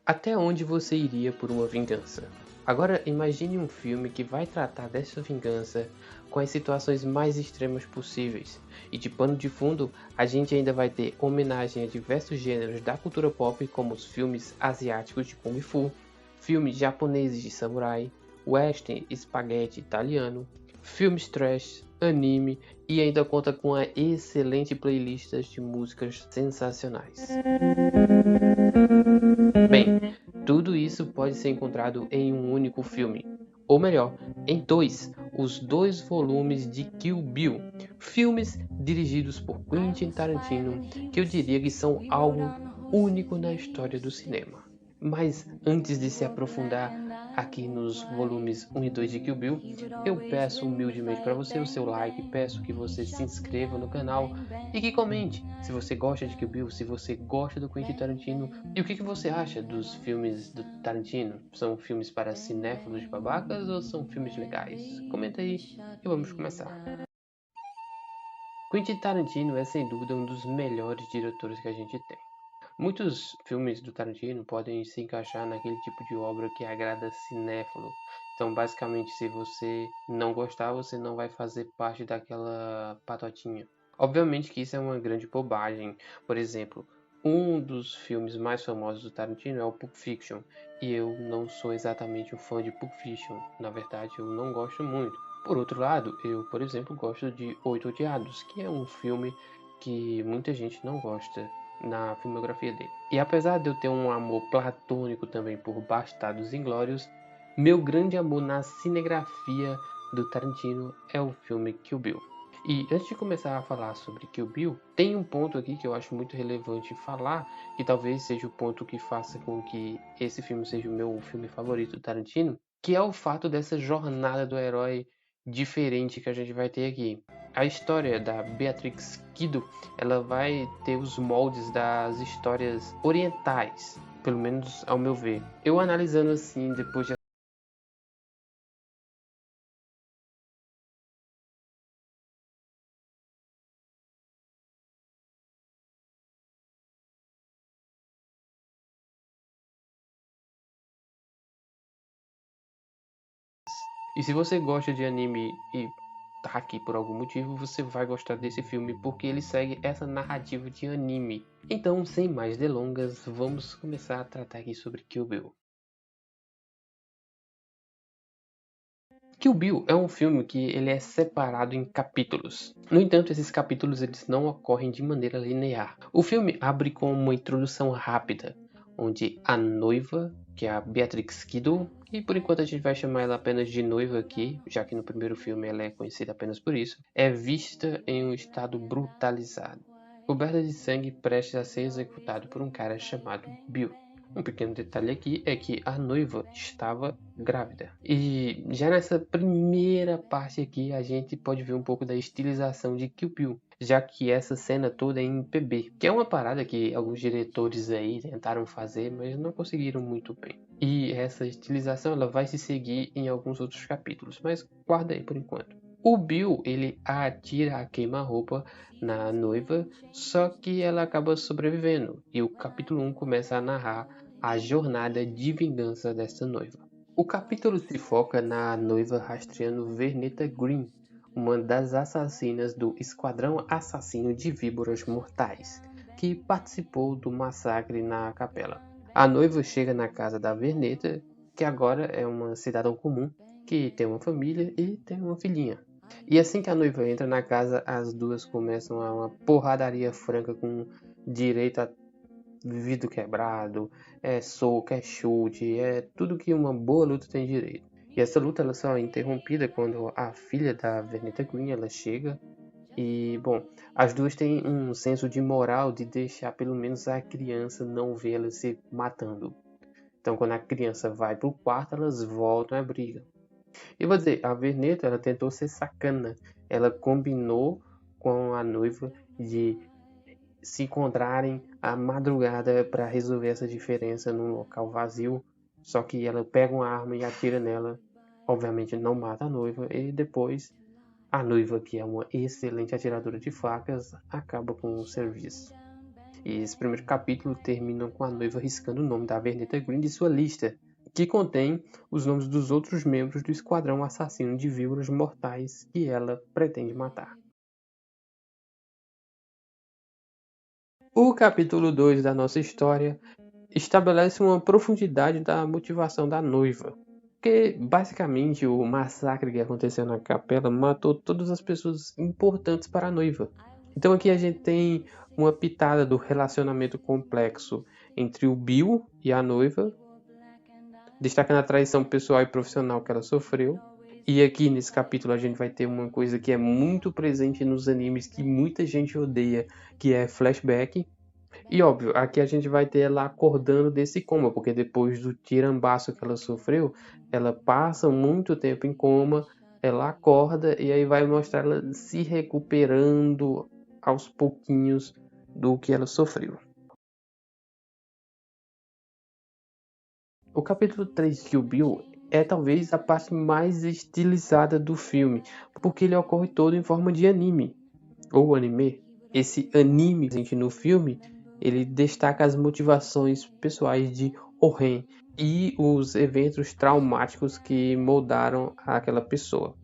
Até onde você iria por uma vingança? Agora imagine um filme que vai tratar dessa vingança com as situações mais extremas possíveis. E de pano de fundo, a gente ainda vai ter homenagem a diversos gêneros da cultura pop, como os filmes asiáticos de Kung Fu, filmes japoneses de samurai, western, espaguete italiano, filmes trash, anime e ainda conta com uma excelente playlist de músicas sensacionais. Bem, tudo isso pode ser encontrado em um único filme, ou melhor, em dois, os dois volumes de Kill Bill, filmes dirigidos por Quentin Tarantino, que eu diria que são algo único na história do cinema. Mas antes de se aprofundar aqui nos volumes 1 e 2 de Kill Bill, eu peço humildemente para você o seu like, peço que você se inscreva no canal e que comente se você gosta de Kill Bill, se você gosta do Quentin Tarantino e o que você acha dos filmes do Tarantino. São filmes para cinéfilos babacas ou são filmes legais? Comenta aí e vamos começar. Quentin Tarantino é sem dúvida um dos melhores diretores que a gente tem. Muitos filmes do Tarantino podem se encaixar naquele tipo de obra que agrada cinéfilo. Então, basicamente, se você não gostar, você não vai fazer parte daquela patotinha. Obviamente que isso é uma grande bobagem. Por exemplo, um dos filmes mais famosos do Tarantino é o Pulp Fiction. E eu não sou exatamente um fã de Pulp Fiction. Na verdade, eu não gosto muito. Por outro lado, eu, por exemplo, gosto de Oito Odiados, que é um filme que muita gente não gosta na filmografia dele. E apesar de eu ter um amor platônico também por Bastardos Inglórios, meu grande amor na cinegrafia do Tarantino é o filme Kill Bill. E antes de começar a falar sobre Kill Bill, tem um ponto aqui que eu acho muito relevante falar, que talvez seja o ponto que faça com que esse filme seja o meu filme favorito do Tarantino, que é o fato dessa jornada do herói diferente que a gente vai ter aqui. A história da Beatrix Kiddo, ela vai ter os moldes das histórias orientais, pelo menos ao meu ver. Eu analisando assim, depois de E se você gosta de anime e tá aqui por algum motivo, você vai gostar desse filme porque ele segue essa narrativa de anime. Então, sem mais delongas, vamos começar a tratar aqui sobre Kill Bill. Kill Bill é um filme que ele é separado em capítulos. No entanto, esses capítulos eles não ocorrem de maneira linear. O filme abre com uma introdução rápida, onde a noiva, que é a Beatrix Kiddo, e por enquanto a gente vai chamar ela apenas de noiva aqui, já que no primeiro filme ela é conhecida apenas por isso, é vista em um estado brutalizado, coberta de sangue prestes a ser executado por um cara chamado Bill. Um pequeno detalhe aqui é que a noiva estava grávida. E já nessa primeira parte aqui a gente pode ver um pouco da estilização de Kill Bill, já que essa cena toda é em PB, que é uma parada que alguns diretores aí tentaram fazer, mas não conseguiram muito bem. E essa estilização ela vai se seguir em alguns outros capítulos, mas guarda aí por enquanto. O Bill, ele atira a queima-roupa na noiva, só que ela acaba sobrevivendo, e o capítulo 1 começa a narrar a jornada de vingança dessa noiva. O capítulo se foca na noiva rastreando Vernetta Green, uma das assassinas do Esquadrão Assassino de Víboras Mortais, que participou do massacre na capela. A noiva chega na casa da Vernetta, que agora é uma cidadã comum, que tem uma família e tem uma filhinha. E assim que a noiva entra na casa, as duas começam a uma porradaria franca com direito a vidro quebrado, é soco, é chute, é tudo que uma boa luta tem direito. E essa luta ela só é interrompida quando a filha da Vernetta Green ela chega e, bom, as duas têm um senso de moral de deixar pelo menos a criança não ver ela se matando. Então, quando a criança vai pro quarto, elas voltam à briga. E vou dizer, a Vernetta ela tentou ser sacana. Ela combinou com a noiva de se encontrarem à madrugada para resolver essa diferença num local vazio. Só que ela pega uma arma e atira nela. Obviamente não mata a noiva. E depois a noiva, que é uma excelente atiradora de facas, acaba com o serviço. E esse primeiro capítulo termina com a noiva riscando o nome da Vernetta Green de sua lista, que contém os nomes dos outros membros do esquadrão assassino de víboras mortais que ela pretende matar. O capítulo 2 da nossa história estabelece uma profundidade da motivação da noiva. Porque, basicamente, o massacre que aconteceu na capela matou todas as pessoas importantes para a noiva. Então aqui a gente tem uma pitada do relacionamento complexo entre o Bill e a noiva, destacando a traição pessoal e profissional que ela sofreu. E aqui nesse capítulo a gente vai ter uma coisa que é muito presente nos animes que muita gente odeia, que é flashback. E óbvio, aqui a gente vai ter ela acordando desse coma, porque depois do tirambaço que ela sofreu, ela passa muito tempo em coma, ela acorda e aí vai mostrar ela se recuperando aos pouquinhos do que ela sofreu. O capítulo 3 de Kill Bill é talvez a parte mais estilizada do filme, porque ele ocorre todo em forma de anime, ou anime. Esse anime presente no filme, ele destaca as motivações pessoais de Oh-ren e os eventos traumáticos que moldaram aquela pessoa.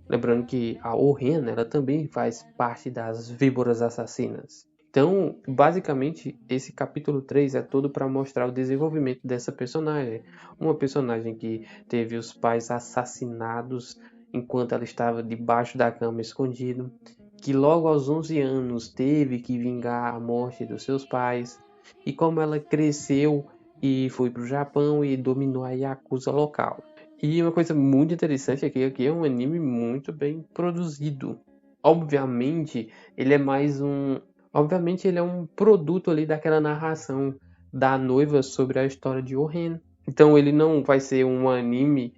Lembrando que a Oh-ren, ela também faz parte das víboras assassinas. Então, basicamente, esse capítulo 3 é todo para mostrar o desenvolvimento dessa personagem. Uma personagem que teve os pais assassinados enquanto ela estava debaixo da cama escondido, que logo aos 11 anos teve que vingar a morte dos seus pais, e como ela cresceu e foi para o Japão e dominou a Yakuza local. E uma coisa muito interessante aqui é um anime muito bem produzido. Obviamente, ele é mais um Obviamente ele é um produto ali daquela narração da noiva sobre a história de Oh-ren. Então ele não vai ser um anime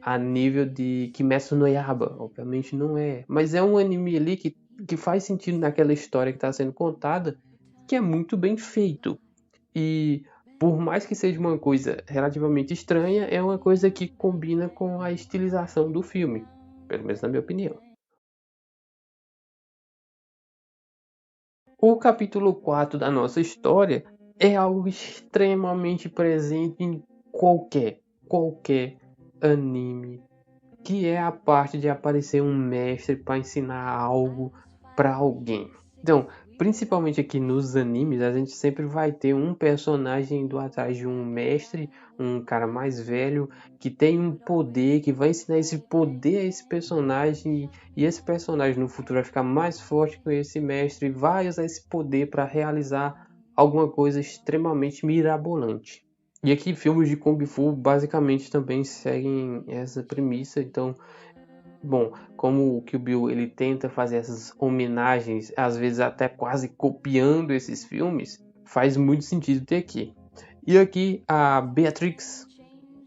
a nível de Kimetsu no Yaiba, obviamente não é. Mas é um anime ali que faz sentido naquela história que está sendo contada, que é muito bem feito. E por mais que seja uma coisa relativamente estranha, é uma coisa que combina com a estilização do filme, pelo menos na minha opinião. O capítulo 4 da nossa história é algo extremamente presente em qualquer anime, que é a parte de aparecer um mestre para ensinar algo para alguém. Então, principalmente aqui nos animes, a gente sempre vai ter um personagem indo atrás de um mestre, um cara mais velho, que tem um poder, que vai ensinar esse poder a esse personagem, e esse personagem no futuro vai ficar mais forte que esse mestre, e vai usar esse poder para realizar alguma coisa extremamente mirabolante. E aqui filmes de Kung Fu basicamente também seguem essa premissa, então, bom, como o Kill Bill ele tenta fazer essas homenagens, às vezes até quase copiando esses filmes, faz muito sentido ter aqui. E aqui a Beatrix,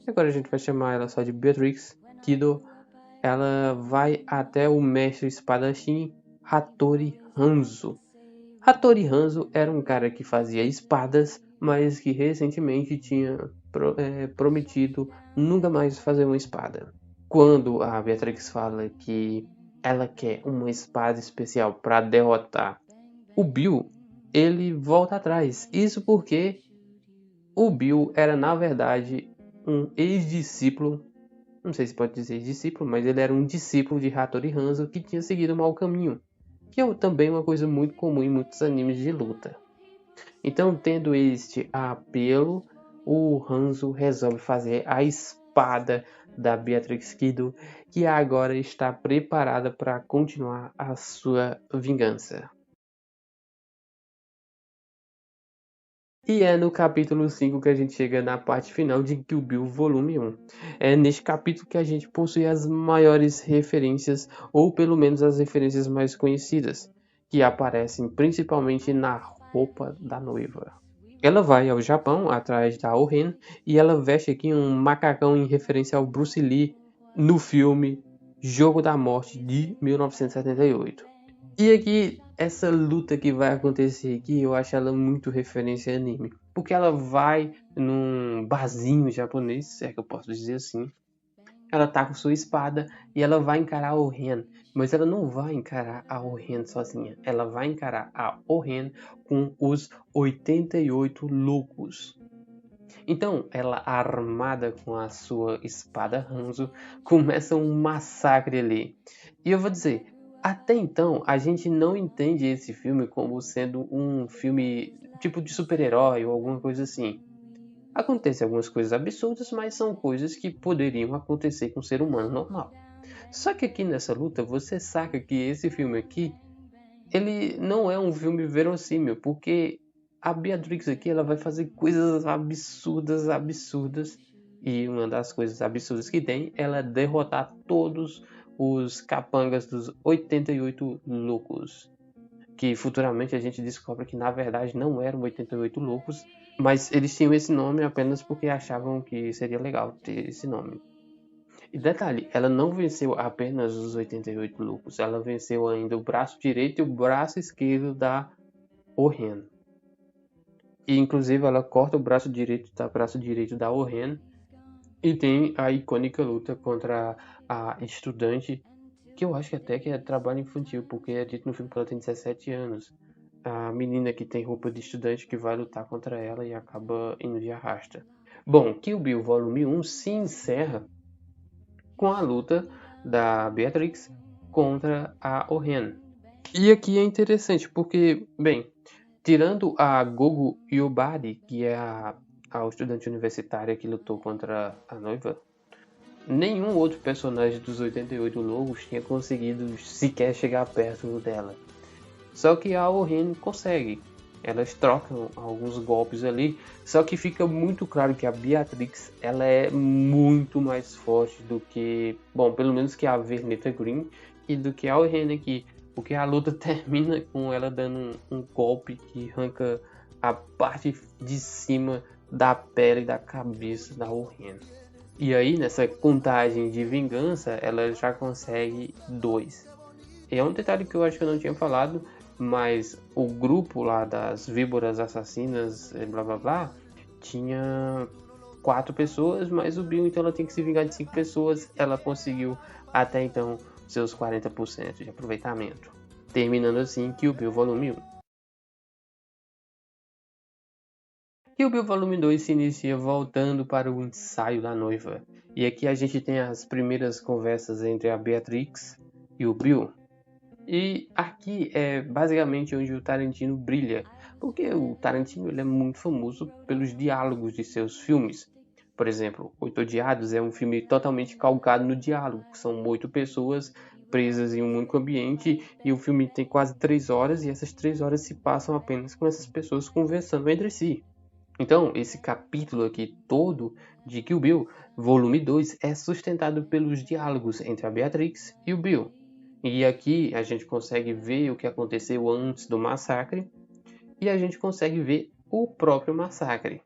agora a gente vai chamar ela só de Beatrix Kido, ela vai até o mestre espadachim Hattori Hanzo. Hattori Hanzo era um cara que fazia espadas, mas que recentemente tinha prometido nunca mais fazer uma espada. Quando a Beatrix fala que ela quer uma espada especial para derrotar o Bill, ele volta atrás. Isso porque o Bill era, na verdade, um ex-discípulo, não sei se pode dizer discípulo, mas ele era um discípulo de Hattori Hanzo que tinha seguido o mau caminho, que é também uma coisa muito comum em muitos animes de luta. Então, tendo este apelo, o Hanzo resolve fazer a espada da Beatrix Kido, que agora está preparada para continuar a sua vingança. E é no capítulo 5 que a gente chega na parte final de Kill Bill Volume 1. É neste capítulo que a gente possui as maiores referências, ou pelo menos as referências mais conhecidas, que aparecem principalmente na roupa da noiva. Ela vai ao Japão atrás da Oh-ren e ela veste aqui um macacão em referência ao Bruce Lee no filme Jogo da Morte de 1978. E aqui, essa luta que vai acontecer aqui, eu acho ela muito referência a anime. Porque ela vai num barzinho japonês, se é que eu posso dizer assim. ela tá com sua espada e ela vai encarar a Oren. Mas ela não vai encarar a Oren sozinha. Ela vai encarar a Oren com os 88 loucos. Então, ela, armada com a sua espada Hanzo, começa um massacre ali. E eu vou dizer, até então, a gente não entende esse filme como sendo um filme tipo de super-herói ou alguma coisa assim. Acontecem algumas coisas absurdas, mas são coisas que poderiam acontecer com um ser humano normal. Só que aqui nessa luta, você saca que esse filme aqui, ele não é um filme verossímil, porque a Beatrix aqui ela vai fazer coisas absurdas, absurdas. E uma das coisas absurdas que tem, ela é derrotar todos os capangas dos 88 loucos. Que futuramente a gente descobre que na verdade não eram 88 loucos, mas eles tinham esse nome apenas porque achavam que seria legal ter esse nome. E detalhe, ela não venceu apenas os 88 loucos, ela venceu ainda o braço direito e o braço esquerdo da Oren. E inclusive ela corta o braço direito da Oren e tem a icônica luta contra a estudante, que eu acho que até que é trabalho infantil, porque é dito no filme que ela tem 17 anos. A menina que tem roupa de estudante que vai lutar contra ela e acaba indo de arrasta. Bom, Kill Bill Volume 1 se encerra com a luta da Beatrix contra a Oren. E aqui é interessante porque, bem, tirando a Gogo Yubari, que é a estudante universitária que lutou contra a noiva, nenhum outro personagem dos 88 Lobos tinha conseguido sequer chegar perto dela. Só que a Oren consegue. Elas trocam alguns golpes ali, só que fica muito claro que a Beatrix ela é muito mais forte do que, bom, pelo menos que a Vernita Green e do que a Oren aqui, porque a luta termina com ela dando um golpe que arranca a parte de cima da pele da cabeça da Oren. E aí nessa contagem de vingança ela já consegue 2. E é um detalhe que eu acho que eu não tinha falado, mas o grupo lá das víboras assassinas, blá blá blá, tinha 4 pessoas, mas o Bill então ela tem que se vingar de 5 pessoas. Ela conseguiu até então seus 40% de aproveitamento. Terminando assim que o Bill Volume 1. E o Bill Volume 2 se inicia voltando para o ensaio da noiva. E aqui a gente tem as primeiras conversas entre a Beatrix e o Bill. E aqui é basicamente onde o Tarantino brilha, porque o Tarantino ele é muito famoso pelos diálogos de seus filmes. Por exemplo, Oito Odiados é um filme totalmente calcado no diálogo, que são 8 pessoas presas em um único ambiente e o filme tem quase 3 horas e essas 3 horas se passam apenas com essas pessoas conversando entre si. Então, esse capítulo aqui todo de Kill Bill, volume 2, é sustentado pelos diálogos entre a Beatrix e o Bill. E aqui a gente consegue ver o que aconteceu antes do massacre e a gente consegue ver o próprio massacre.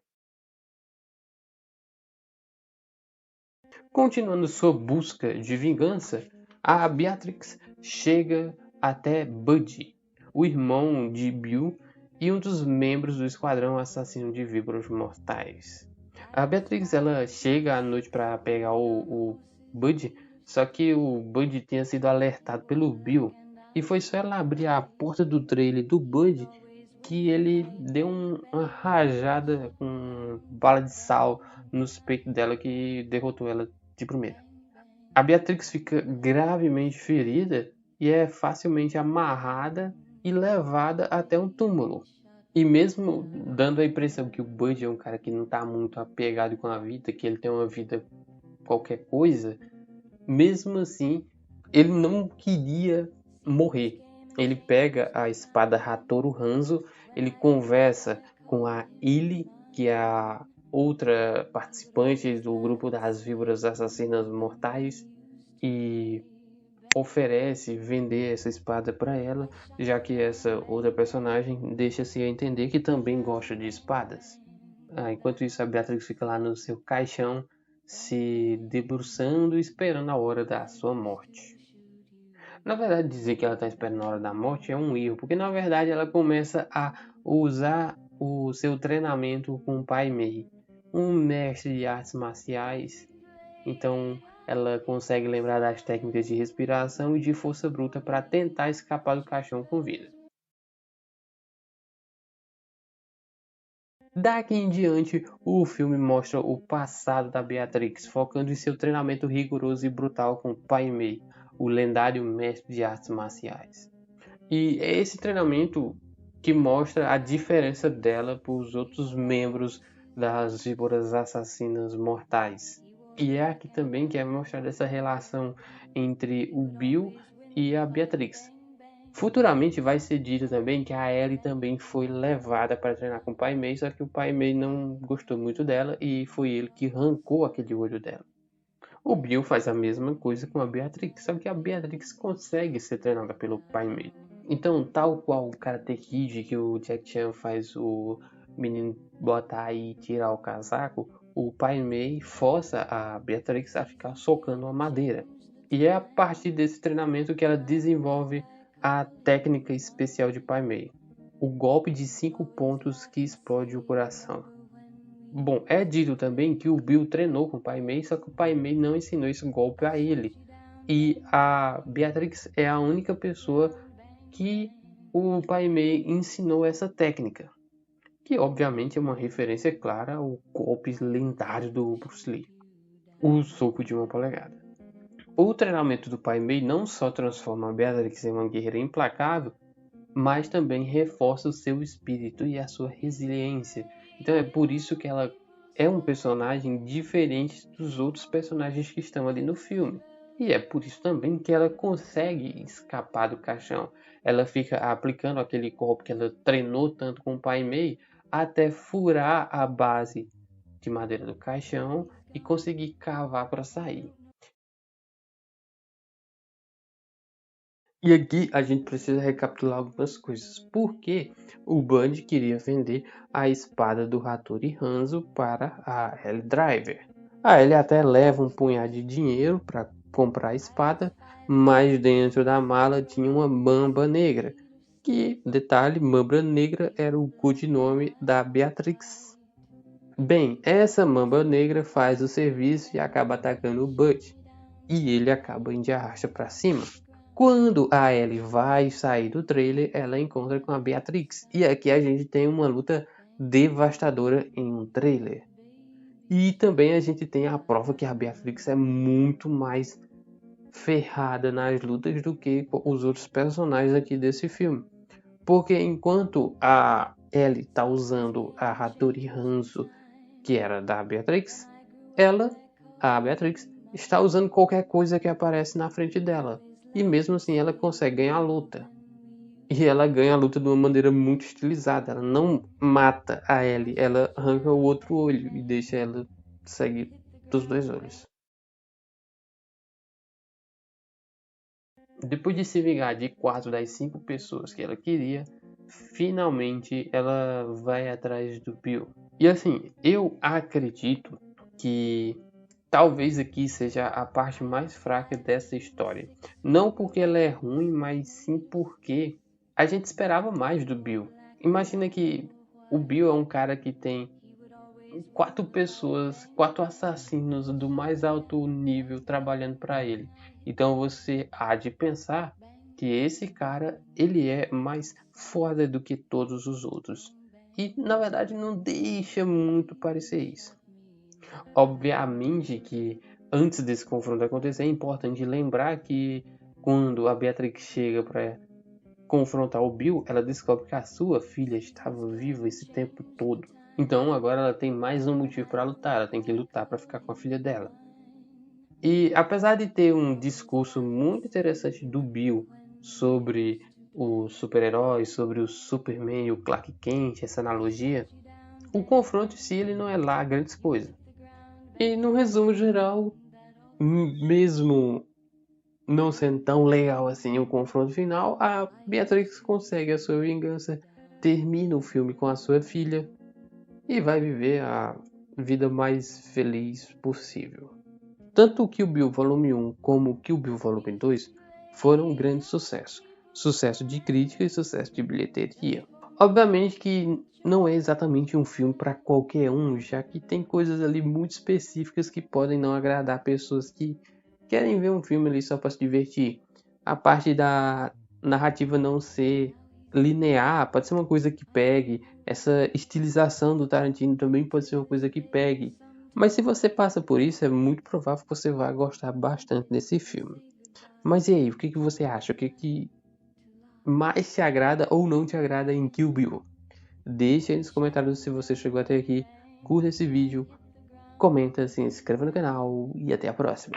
Continuando sua busca de vingança, a Beatrix chega até Buddy, o irmão de Bill e um dos membros do esquadrão assassino de víboras mortais. A Beatrix ela chega à noite para pegar o Buddy, só que o Buddy tinha sido alertado pelo Bill. E foi só ela abrir a porta do trailer do Buddy que ele deu uma rajada com bala de sal nos peitos dela que derrotou ela de primeira. A Beatrix fica gravemente ferida e é facilmente amarrada e levada até um túmulo. E mesmo dando a impressão que o Bud é um cara que não está muito apegado com a vida, que ele tem uma vida qualquer coisa, mesmo assim, ele não queria morrer. Ele pega a espada Hatoru Hanzo, ele conversa com a Illy, que é a outra participante do grupo das víboras assassinas mortais, e oferece vender essa espada para ela, já que essa outra personagem deixa-se a entender que também gosta de espadas. Enquanto isso, a Beatrix fica lá no seu caixão, se debruçando e esperando a hora da sua morte. Na verdade, dizer que ela está esperando a hora da morte é um erro, porque na verdade ela começa a usar o seu treinamento com o Pai Mei, um mestre de artes marciais. Então, ela consegue lembrar das técnicas de respiração e de força bruta para tentar escapar do caixão com vida. Daqui em diante, o filme mostra o passado da Beatrix, focando em seu treinamento rigoroso e brutal com Pai Mei, o lendário mestre de artes marciais. E é esse treinamento que mostra a diferença dela para os outros membros das víboras assassinas mortais. E é aqui também que é mostrada essa relação entre o Bill e a Beatrix. Futuramente vai ser dito também que a Ellie também foi levada para treinar com o Pai Mei, só que o Pai Mei não gostou muito dela e foi ele que arrancou aquele olho dela. O Bill faz a mesma coisa com a Beatrix, só que a Beatrix consegue ser treinada pelo Pai Mei. Então, tal qual o Karate Kid, que o Jack Chan faz o menino botar e tirar o casaco, o Pai Mei força a Beatrix a ficar socando a madeira. E é a partir desse treinamento que ela desenvolve a técnica especial de Pai Mei, o golpe de 5 pontos que explode o coração. Bom, é dito também que o Bill treinou com o Pai Mei, só que o Pai Mei não ensinou esse golpe a ele. E a Beatrix é a única pessoa que o Pai Mei ensinou essa técnica, que obviamente é uma referência clara ao golpe lendário do Bruce Lee, o soco de 1 polegada. O treinamento do Pai Mei não só transforma a Beatrix em uma guerreira implacável, mas também reforça o seu espírito e a sua resiliência. Então é por isso que ela é um personagem diferente dos outros personagens que estão ali no filme. E é por isso também que ela consegue escapar do caixão. Ela fica aplicando aquele golpe que ela treinou tanto com o Pai Mei até furar a base de madeira do caixão e conseguir cavar para sair. E aqui a gente precisa recapitular algumas coisas. Por que o Band queria vender a espada do Hattori Hanzo para a Ellie Driver? A Ellie até leva um punhado de dinheiro para comprar a espada, mas dentro da mala tinha uma mamba negra. Que, detalhe, mamba negra era o codinome da Beatrix. Bem, essa mamba negra faz o serviço e acaba atacando o Bud. E ele acaba indo de arrasta para cima. Quando a Ellie vai sair do trailer, ela encontra com a Beatrix. E aqui a gente tem uma luta devastadora em um trailer. E também a gente tem a prova que a Beatrix é muito mais ferrada nas lutas do que os outros personagens aqui desse filme. Porque enquanto a Ellie está usando a Hattori Hanzo, que era da Beatrix, a Beatrix, está usando qualquer coisa que aparece na frente dela. E mesmo assim ela consegue ganhar a luta. E ela ganha a luta de uma maneira muito estilizada. Ela não mata a Ellie, ela arranca o outro olho e deixa ela seguir dos 2 olhos. Depois de se vingar de 4 das 5 pessoas que ela queria, finalmente ela vai atrás do Bill. E assim, eu acredito que talvez aqui seja a parte mais fraca dessa história. Não porque ela é ruim, mas sim porque a gente esperava mais do Bill. Imagina que o Bill é um cara que tem 4 pessoas, 4 assassinos do mais alto nível trabalhando para ele. Então você há de pensar que esse cara ele é mais foda do que todos os outros. E na verdade não deixa muito parecer isso. Obviamente que antes desse confronto acontecer é importante lembrar que quando a Beatrix chega para confrontar o Bill, ela descobre que a sua filha estava viva esse tempo todo. Então agora ela tem mais um motivo para lutar, ela tem que lutar para ficar com a filha dela. E apesar de ter um discurso muito interessante do Bill sobre os super-heróis, sobre o Superman e o Clark Kent, essa analogia, o confronto em si ele não é lá grandes coisas. E no resumo geral, mesmo não sendo tão legal assim o confronto final, a Beatrix consegue a sua vingança, termina o filme com a sua filha e vai viver a vida mais feliz possível. Tanto o Kill Bill Volume 1 como o Kill Bill Volume 2 foram um grande sucesso. Sucesso de crítica e sucesso de bilheteria. Obviamente que não é exatamente um filme para qualquer um, já que tem coisas ali muito específicas que podem não agradar pessoas que querem ver um filme ali só para se divertir, a parte da narrativa não ser linear, pode ser uma coisa que pegue, essa estilização do Tarantino também pode ser uma coisa que pegue. Mas se você passa por isso, é muito provável que você vai gostar bastante desse filme. Mas e aí, o que que você acha? O que que mais te agrada ou não te agrada em Kill Bill? Deixe aí nos comentários se você chegou até aqui, curta esse vídeo, comenta, se inscreva no canal e até a próxima.